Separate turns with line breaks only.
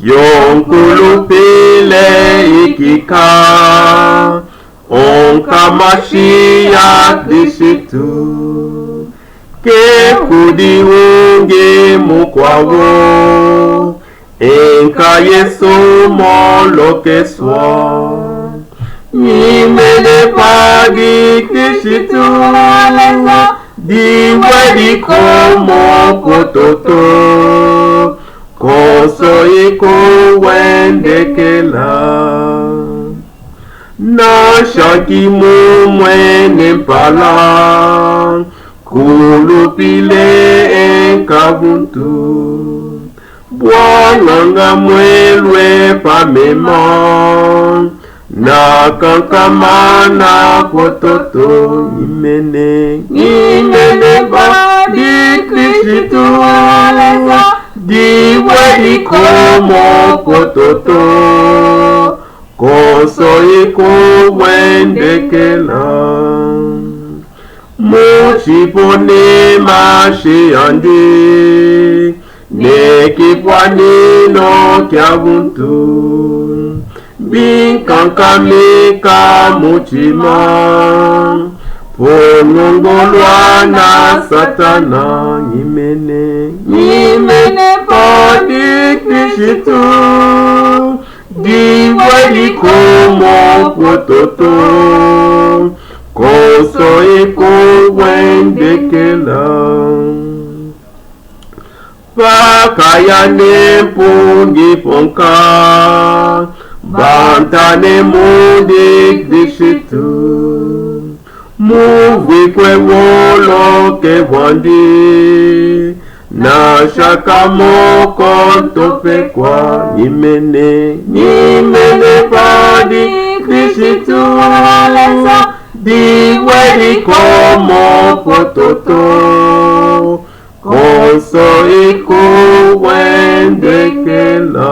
Yonkulupile ikika Onkamashia Kristu Kekudi unge mukwawo Enka Yesu molokeswa Nimene pagi Kristu Diwe komo kototo Koso iko wendekela Na shaki mwene mpala Kulupile enkabuntu Bwananga mwelwe pamema Na kankamana kototo Nimene badi Kristu Diwe ikomo kototo Koso iko wendekela Muchipone mashi andi Nekipwani no kiabuntu Binkankamika muchima Ponongolwa na satana Nimene padi Kristu Diwe ikomo kototo Koso iko wendekela Pakayane mpungi ponka Bantane mundi Kristu Muvi kwe wolo ke wandi Na shaka moko tope kwa Nimene padi Kristu Diwe ikomo kototo Koso iko wendekela